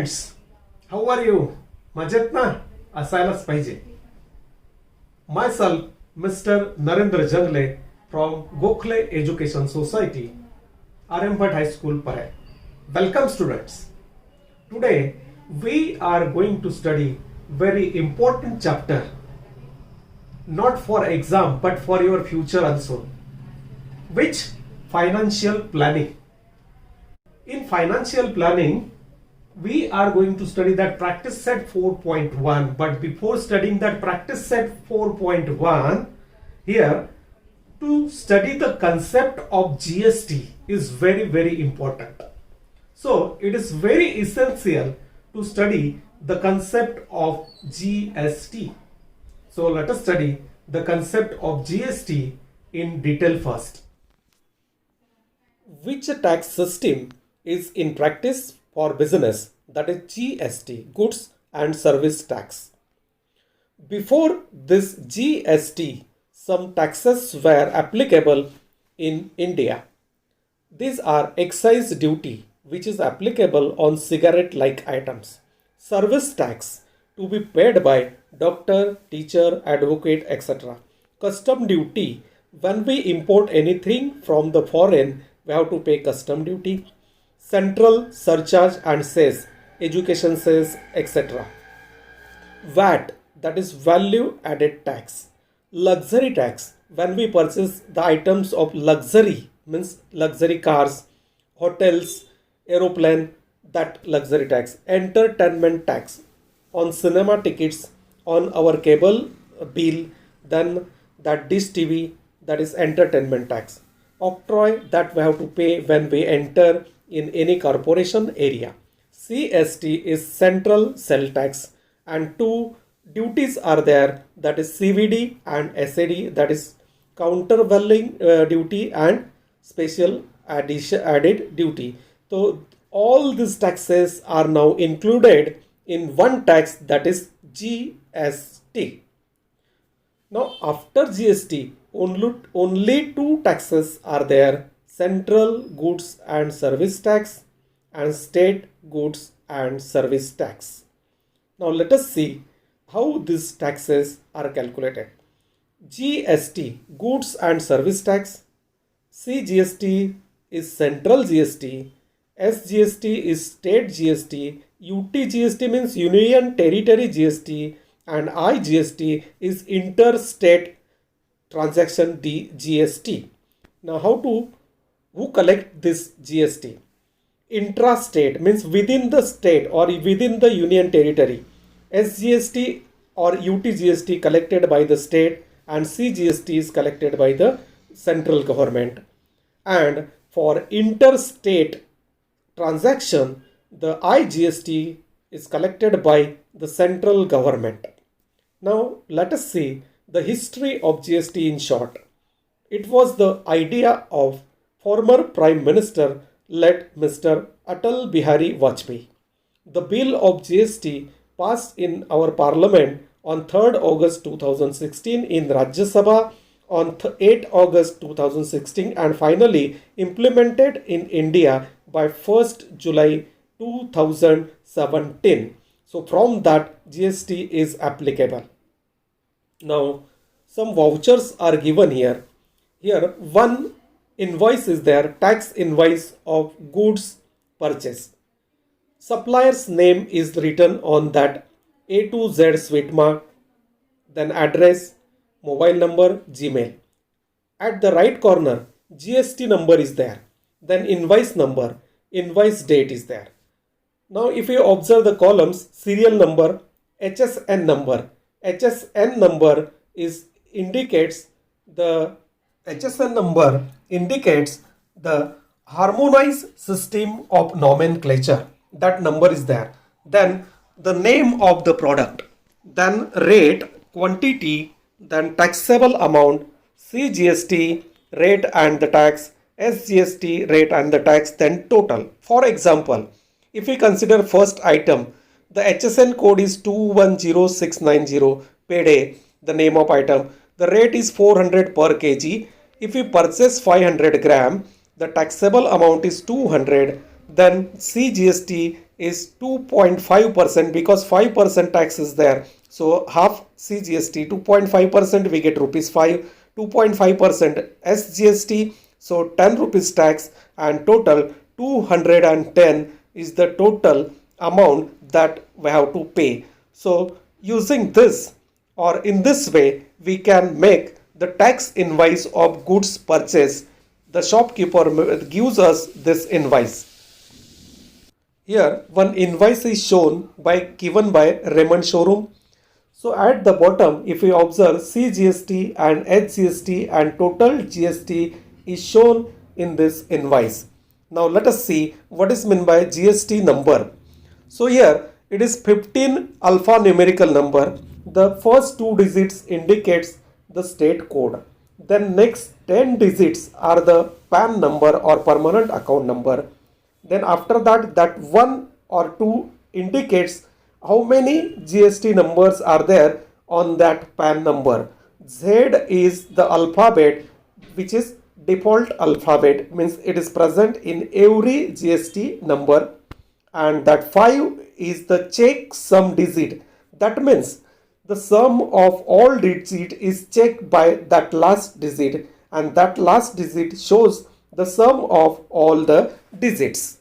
Students, how are you? मजेत ना? असायलाच पाहिजे. My self mister Narendra Jangle from Gokhale education society, Aryabhatta high school, Paray. Welcome students. Today we are going to study very important chapter, not for exam but for your future also, which financial planning. In financial planning, we are going to study that practice set 4.1. But before studying that practice set 4.1, here to study the concept of GST is very important. So it is very essential to study the concept of GST. So let us study the concept of GST in detail first. Which tax system is in practice for business, that is GST, goods and service tax. Before this GST, some taxes were applicable in India. These are excise duty, which is applicable on cigarette-like items, service tax to be paid by doctor, teacher, advocate, etc. Custom duty, when we import anything from the foreign, we have to pay custom duty. Central surcharge and cess, education cess, etc. VAT, that is value added tax. Luxury tax, when we purchase the items of luxury, means luxury cars, hotels, aeroplane, that luxury tax. Entertainment tax, on cinema tickets, on our cable bill, then that dish TV, that is entertainment tax. Octroi, that we have to pay when we enter in any corporation area. CST is central sell tax, and two duties are there, that is CVD and SAD, that is countervailing duty and special added duty. So all these taxes are now included in one tax, that is GST. Now after GST, only two taxes are there: central goods and service tax and state goods and service tax. Now let us see how these taxes are calculated. GST, goods and service tax. CGST is central GST. SGST is state GST. UTGST means Union Territory GST, and IGST is interstate transaction GST. Now who collect this GST? Intrastate means within the state or within the union territory. SGST or UTGST collected by the state, and CGST is collected by the central government. And for interstate transaction, the IGST is collected by the central government. Now let us see the history of GST in short. It was the idea of former Prime Minister led Mr. Atal Bihari Vajpayee. The bill of GST passed in our parliament on 3rd August 2016 in Rajya Sabha on 8th August 2016 and finally implemented in India by 1st July 2017. So from that GST is applicable. Now some vouchers are given here. Here one invoice is there, tax invoice of goods purchase. Supplier's name is written on that A to Z sweet mark, then address, mobile number, Gmail. At the right corner, GST number is there, then invoice number, invoice date is there. Now if you observe the columns, serial number, HSN number. HSN number indicates the harmonized system of nomenclature. That number is there. Then the name of the product, then rate, quantity, then taxable amount, CGST rate and the tax, SGST rate and the tax, then total. For example, if we consider first item, the HSN code is 210690 per day, the name of item. The rate is 400 per kg. If we purchase 500 gram, the taxable amount is 200. Then CGST is 2.5% because 5% tax is there. So half CGST, 2.5% we get rupees 5, 2.5% SGST, so 10 rupees tax, and total 210 is the total amount that we have to pay. So using this or in this way we can make the tax invoice of goods purchase. The shopkeeper gives us this invoice. Here one invoice is shown given by Raymond Showroom. So at the bottom, if you observe, CGST and HGST and total GST is shown in this invoice. Now let us see what is meant by GST number. So here it is 15 alphanumerical number. The first two digits indicates the state code. Then next 10 digits are the PAN number or permanent account number. Then after that one or two indicates how many GST numbers are there on that PAN number. Z is the alphabet which is default alphabet, means it is present in every GST number, and that 5 is the check sum digit. That means the sum of all digit is checked by that last digit, and that last digit shows the sum of all the digits.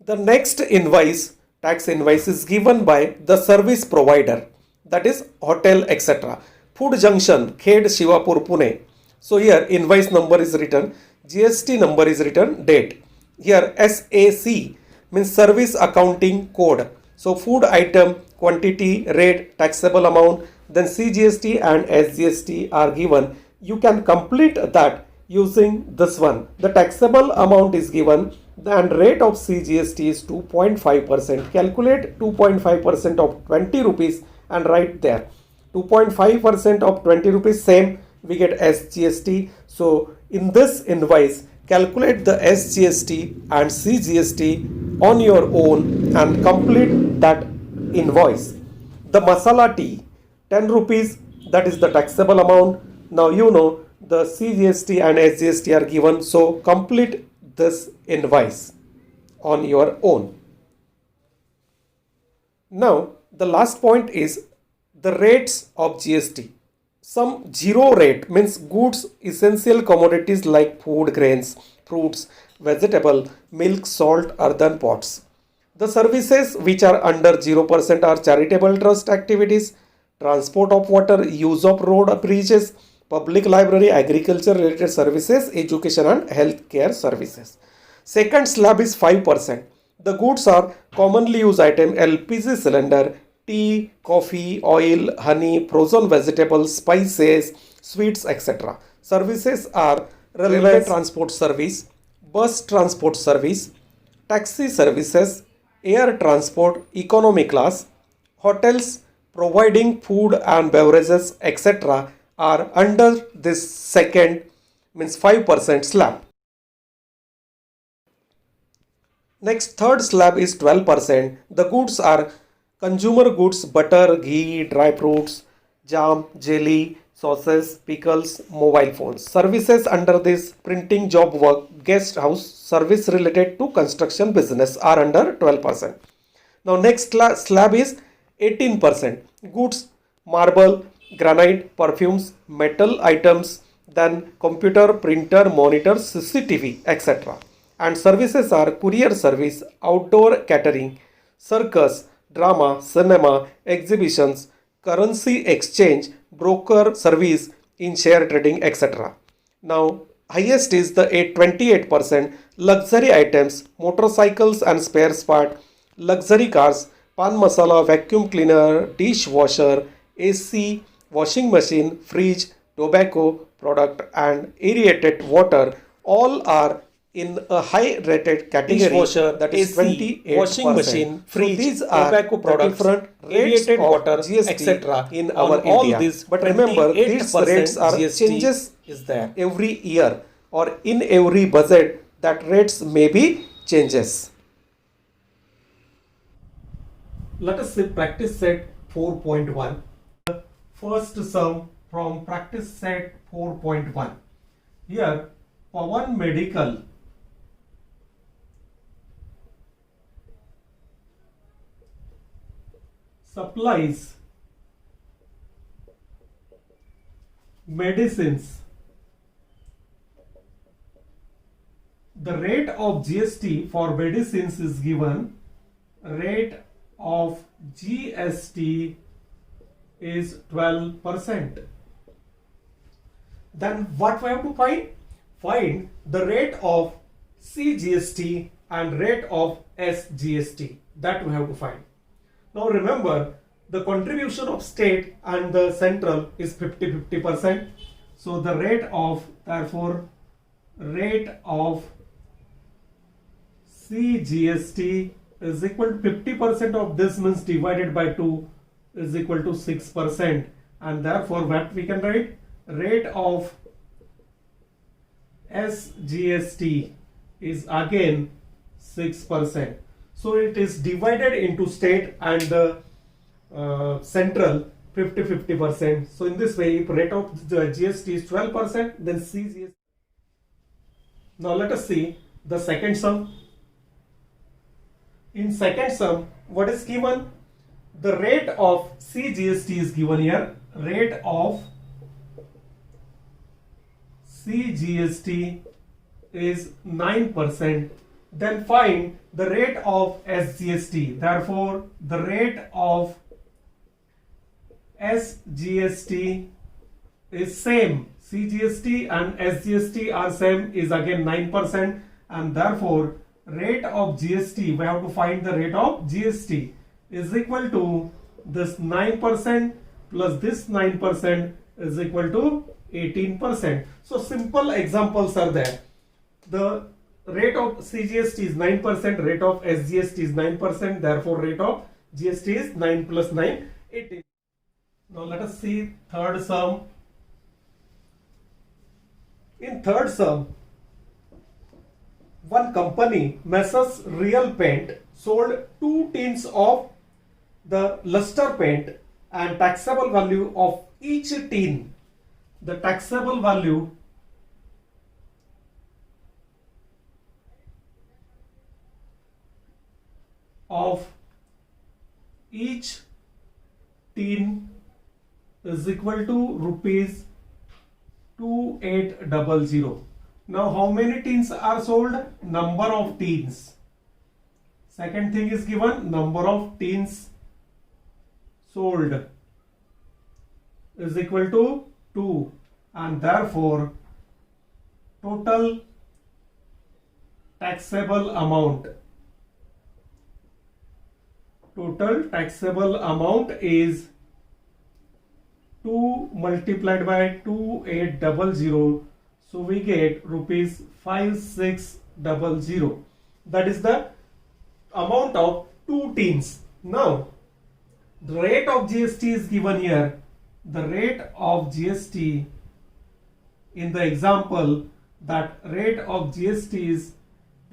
The next invoice, tax invoice, is given by the service provider, that is hotel etc. Food Junction, Khed, Shivapur, Pune. So here invoice number is written, GST number is written, date. Here SAC means service accounting code. So food item, quantity, rate, taxable amount, then CGST and SGST are given. You can complete that using this one. The taxable amount is given and rate of CGST is 2.5%. Calculate 2.5% of 20 rupees and write there. 2.5% of 20 rupees, same we get SGST. So in this invoice, calculate the SGST and CGST on your own and complete that invoice. The masala tea, 10 rupees, that is the taxable amount. Now you know the CGST and SGST are given, so complete this invoice on your own. Now the last point is the rates of GST. Some zero rate means goods, essential commodities like food, grains, fruits, vegetable, milk, salt, earthen pots. The services which are under 0% are charitable trust activities, transport of water, use of road bridges, public library, agriculture related services, education and healthcare services. Second slab is 5%. The goods are commonly used item, LPG cylinder, tea, coffee, oil, honey, frozen vegetables, spices, sweets, etc. Services are railway transport service, bus transport service, taxi services, air transport, economy class, hotels providing food and beverages, etc. are under this second, means 5% slab. Next, third slab is 12%. The goods are consumer goods, butter, ghee, dry fruits, jam, jelly, sauces, pickles, mobile phones. Services under this, printing, job work, guest house, service related to construction business are under 12%. Now next slab is 18%. Goods, marble, granite, perfumes, metal items, then computer, printer, monitor, CCTV, etc. And services are courier service, outdoor catering, circus, drama, cinema, exhibitions, currency exchange, broker service in share trading, etc. Now highest is the 28%, luxury items, motorcycles and spare part, luxury cars, pan masala, vacuum cleaner, dishwasher, AC, washing machine, fridge, tobacco product and aerated water, all are in a high rated category. Dishwasher, that is 28%. Washing machine, fridge, so these are tobacco products, different aerated water, etc. in our India. This, but remember, these rates are GST changes is there every year, or in every budget that rates may be changes. Let us see practice set 4.1. First sum from practice set 4.1. Here Pawan Medical supplies medicines, the rate of GST for medicines is given. Rate of GST is 12%. Then what we have to find? Find the rate of CGST and rate of SGST. That we have to find. Now remember, the contribution of state and the central is 50-50%. So the rate of, therefore, rate of CGST is equal to 50% of this, means divided by 2 is equal to 6%. And therefore what we can write? Rate of SGST is again 6%. So it is divided into state and the central 50-50%. So in this way, if rate of the GST is 12%, then CGST. Now let us see the second sum. In second sum, what is given? The rate of CGST is given here. Rate of CGST is 9%. Then find the rate of SGST. Therefore, the rate of SGST is same. CGST and SGST are same, is again 9%, and therefore rate of GST, we have to find the rate of GST is equal to this 9% plus this 9% is equal to 18%. So simple examples are there. The rate of CGST is 9%, rate of SGST is 9%, therefore rate of GST is 9 plus 9, 18. Now let us see third sum. In third sum, one company, Messrs Real Paint, sold 2 tins of the luster paint, and taxable value of each tin, the taxable value of each tin is equal to rupees 2800. Now how many tins are sold? Number of tins. Second thing is given, number of tins sold is equal to 2, and therefore total taxable amount is 2 multiplied by 2800, so we get rupees 5600. That is the amount of 2 tins. Now the rate of GST is given here. The rate of GST in the example, that rate of GST is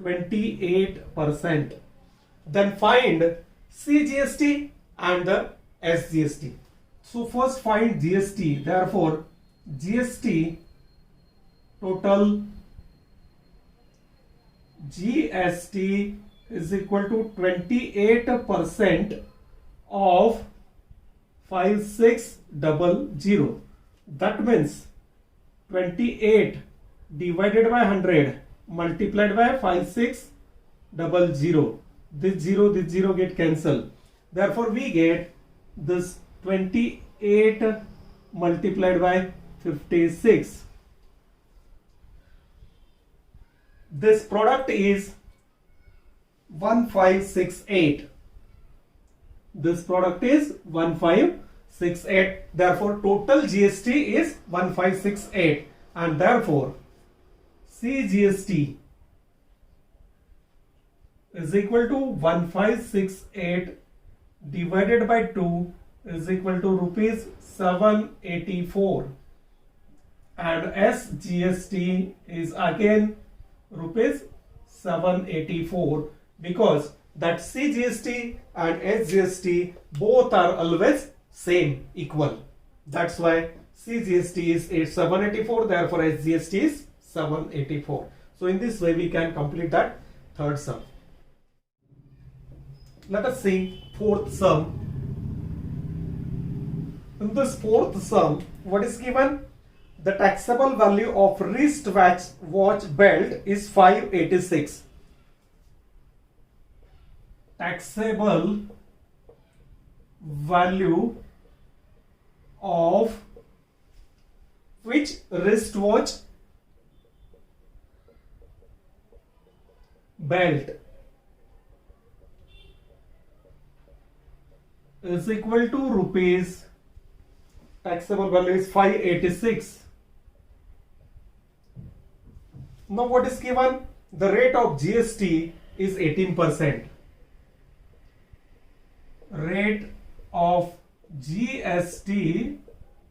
28%. Then find CGST and the SGST. So first find GST. Therefore GST, total GST is equal to 28% of 5600. That means 28 divided by 100 multiplied by 5600. This 0 get cancelled. Therefore we get this 28 multiplied by 56. This product is 1568. This product is 1568. Therefore total GST is 1568, and therefore CGST is equal to 1568 divided by 2 is equal to rupees 784, and SGST is again rupees 784, because that CGST and SGST both are always same, equal. That's why CGST is 784, therefore SGST is 784. So in this way we can complete that third sum. Let us see fourth sum. In this fourth sum, what is given? The taxable value of wristwatch belt is 586. Taxable value of which wristwatch belt is equal to rupees, taxable value is 586. Now what is given? The rate of GST is 18%. Rate of GST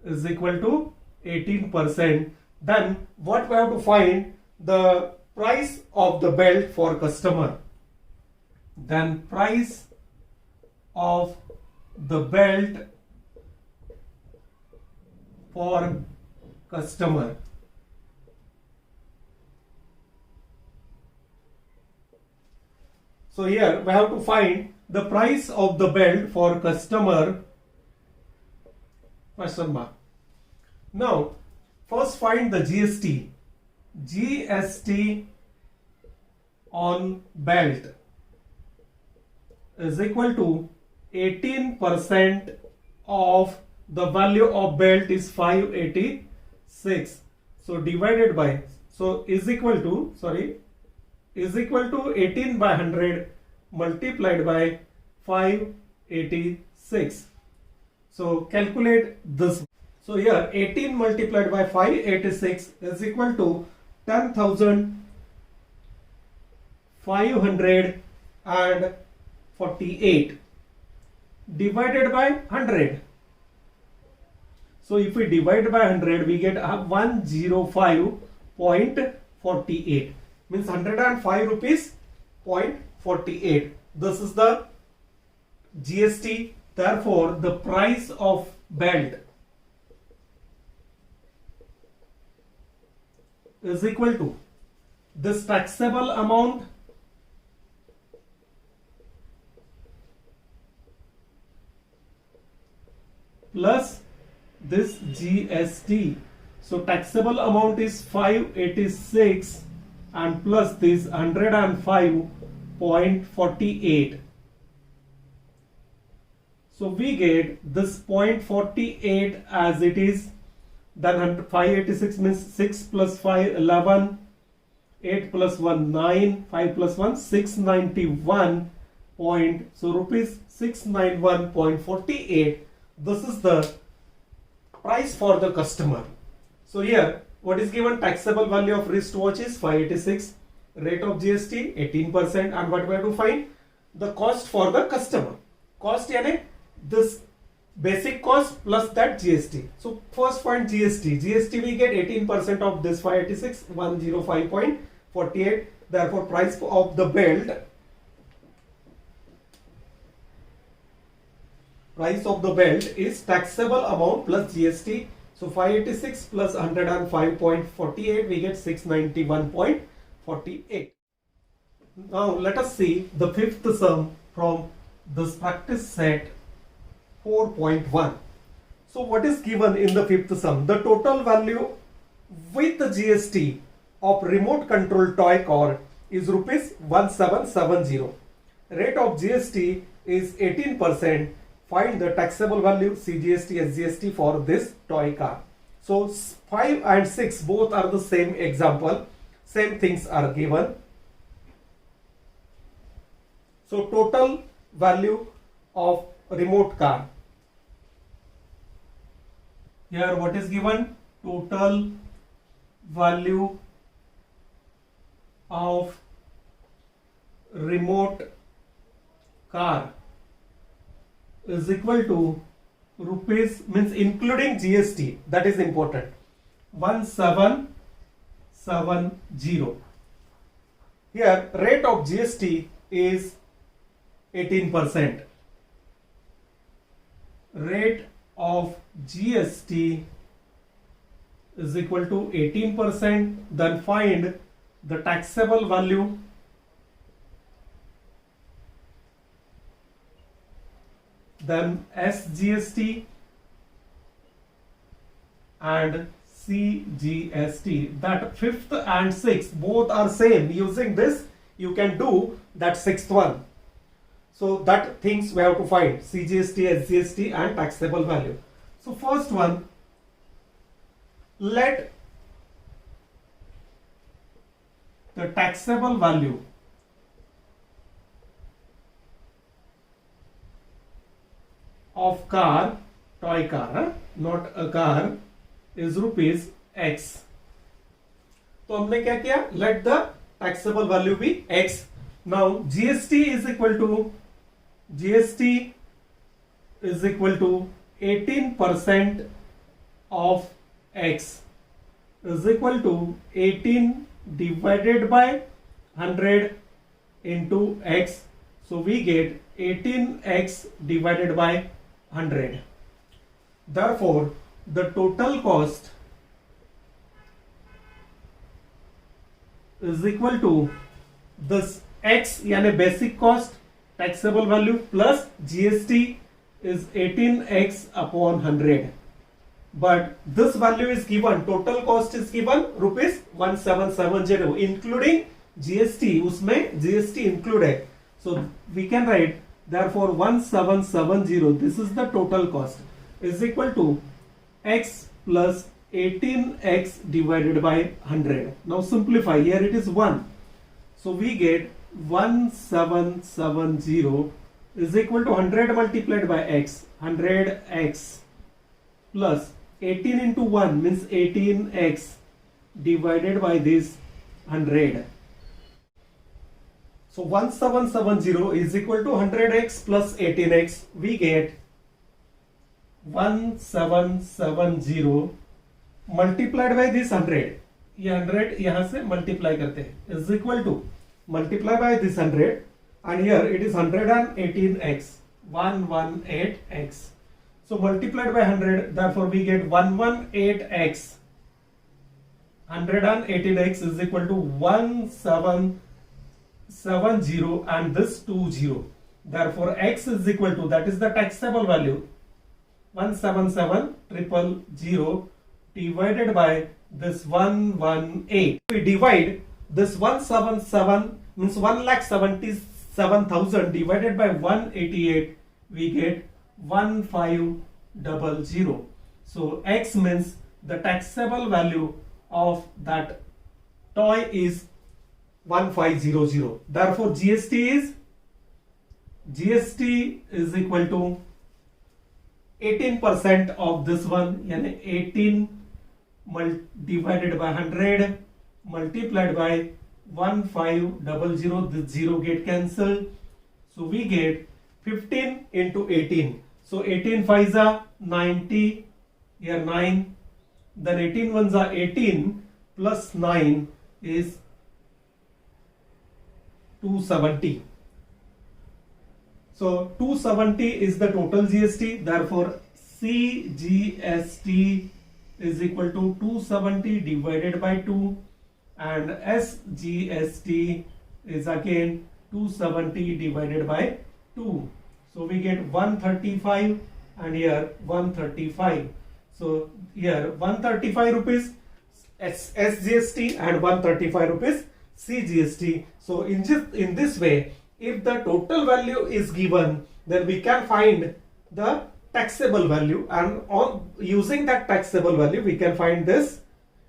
is equal to 18%. Then what we have to find? The price of the belt for customer. Then price of the belt for customer. So here we have to find the price of the belt for customer. Question mark. Now first find the GST. GST on belt is equal to 18% of the value of belt is 586. So divided by, so is equal to 18 by 100 multiplied by 586. So calculate this. So here 18 multiplied by 586 is equal to 10,548 divided by 100. So if we divide by 100, we get 105.48, means 105 rupees 0.48. This is the GST. Therefore the price of belt is equal to this taxable amount plus this GST. So taxable amount is 586 and plus this 105.48. So we get this 0.48 as it is. Then 586 means 6 plus 5 11, 8 plus 1 9, 5 plus 1 691 point, so rupees 691.48. This is the price for the customer. So here what is given? Taxable value of wristwatch is 586, rate of GST 18%, and what we have to find? The cost for the customer. Cost यानी this basic cost plus that GST. So first find GST. GST we get 18% of this 586, 105.48. Therefore price of the belt, price of the belt is taxable amount plus GST. So 586 plus 105.48, we get 691.48. Now let us see the fifth sum from this practice set 4.1. So what is given in the fifth sum? The total value with the GST of remote control toy car is rupees 1770. Rate of GST is 18%. Find the taxable value CGST, SGST for this toy car. So 5 and 6 both are the same example. Same things are given. So total value of remote car. Here what is given? Total value of remote car is equal to rupees, means including GST, that is important, 1770. Here rate of GST is 18%. Rate of GST is equal to 18%. Then find the taxable value then SGST and CGST. That fifth and sixth both are same. Using this you can do that sixth one. So that things we have to find: CGST, SGST and taxable value. So first one, let the taxable value of car, toy car, not a car, is rupees X. तो हमने क्या किया? Let the taxable value be X. Now GST is equal to 18% of X is equal to 18 divided by 100 into X. So we get 18X divided by 100. Therefore, the total cost is equal to this X, यानी basic cost, taxable value plus GST is 18X upon 100. But this value is given, total cost is given rupees 1770 including GST. उसमें GST included. So we can write therefore 1770, this is the total cost, is equal to X plus 18X divided by 100. Now simplify, here it is 1. So we get 1770 is equal to 100 multiplied by X, 100X plus 18 into 1 means 18X divided by this 100. So 1770 is equal to 100X plus 18X. We get 1770 multiplied by this 100. ये 100 यहाँ से multiply करते हैं, is equal to multiply by this 100 and here it is 118X, 118X. So multiplied by 100, therefore we get 118X. 118X is equal to 1770 and this 20. Therefore X is equal to, that is the taxable value, 177,000 divided by this 118. We divide this 177 means 1,77,000 divided by 188, we get 1500. So X means the taxable value of that toy is 1500. Therefore GST is equal to 18% of this one, yani 18 divided by 100 multiplied by 1500. This 0 get cancelled. So we get 15 into 18. So 18 5s are 90, here 9. Then 18 1s are 18 plus 9 is 270. So 270 is the total GST. Therefore CGST is equal to 270 divided by 2 and SGST is again 270 divided by 2. So we get 135 and here 135. So here 135 rupees SGST and 135 rupees CGST. So in this way, if the total value is given, then we can find the taxable value, and on using that taxable value we can find this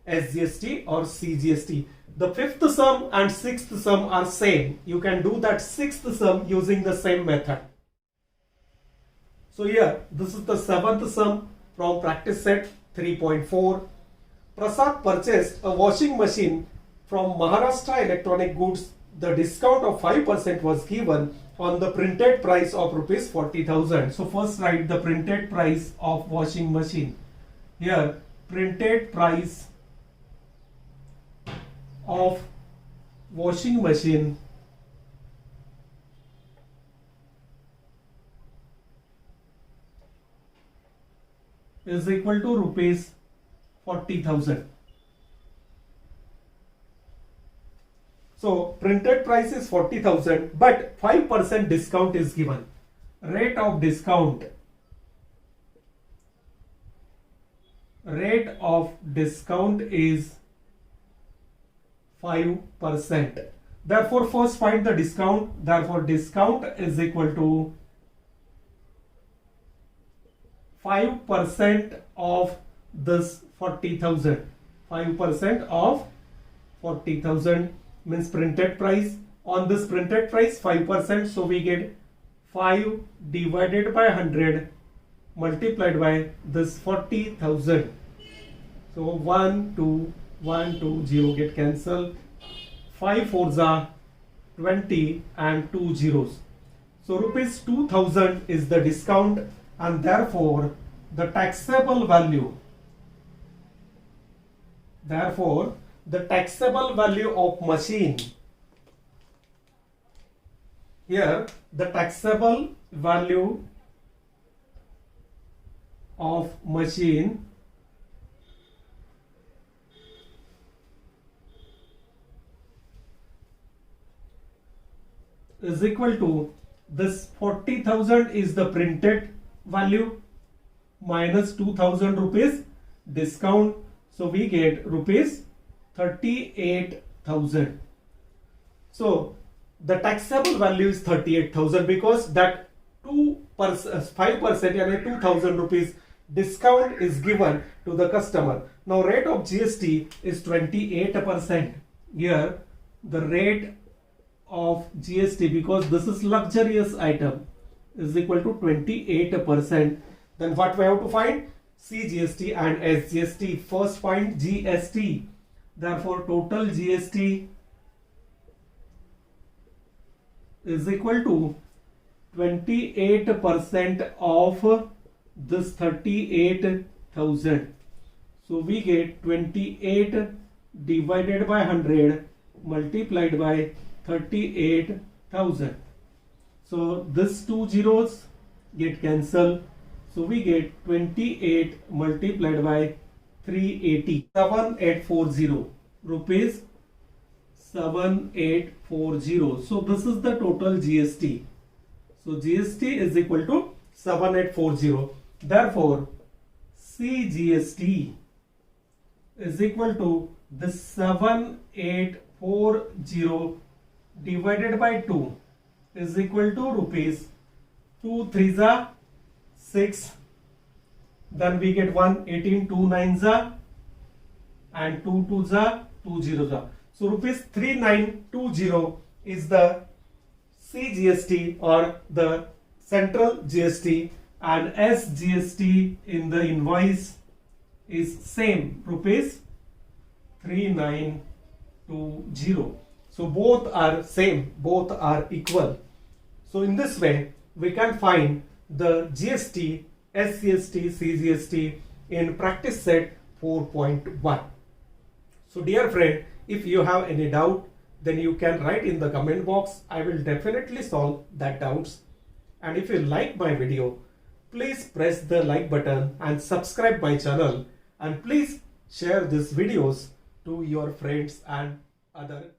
SGST or CGST. The fifth sum and sixth sum are same. You can do that sixth sum using the same method. So here this is the seventh sum from practice set 3.4. Prasad purchased a washing machine from Maharashtra Electronic Goods. The discount of 5% was given on the printed price of rupees 40,000. So first write the printed price of washing machine. Here printed price of washing machine is equal to rupees 40,000. So printed price is 40,000, but 5% discount is given. Rate of discount rate of discount is 5%. Therefore, first find the discount. Therefore, discount is equal to 5% of this 40,000. 5% of 40,000 means printed price. On this printed price 5%, so we get 5 divided by 100 multiplied by this 40,000. So 1 2 1 2 0 get cancelled. 5 fours are 20 and 2 zeros. So rupees 2000 is the discount, and therefore the taxable value of machine, here the taxable value of machine is equal to this 40,000 is the printed value minus 2000 rupees discount, so we get rupees 38,000. So the taxable value is 38,000 because that 5% and 2,000 rupees discount is given to the customer. Now rate of GST is 28%. Here the rate of GST, because this is luxurious item, is equal to 28%. Then what we have to find? CGST and SGST. First find GST. Therefore total GST is equal to 28% of this 38,000. So we get 28 divided by 100 multiplied by 38,000. So this 2 zeros get cancelled. So we get 28 multiplied by 380. 7840 rupees. 7840. So this is the total GST. So GST is equal to 7840. Therefore CGST is equal to this 7840 divided by 2 is equal to rupees 2 3s are 6. Then we get 1 18 2 9s are and 2 2s are 2 zeros are. So rupees 3920 is the CGST or the central GST, and SGST in the invoice is same, rupees 3920. So both are same, both are equal. So in this way we can find the GST, SGST, CGST in practice set 4.1. So dear friend, if you have any doubt, then you can write in the comment box. I will definitely solve that doubts. And if you like my video, please press the like button and subscribe my channel, and please share these videos to your friends and other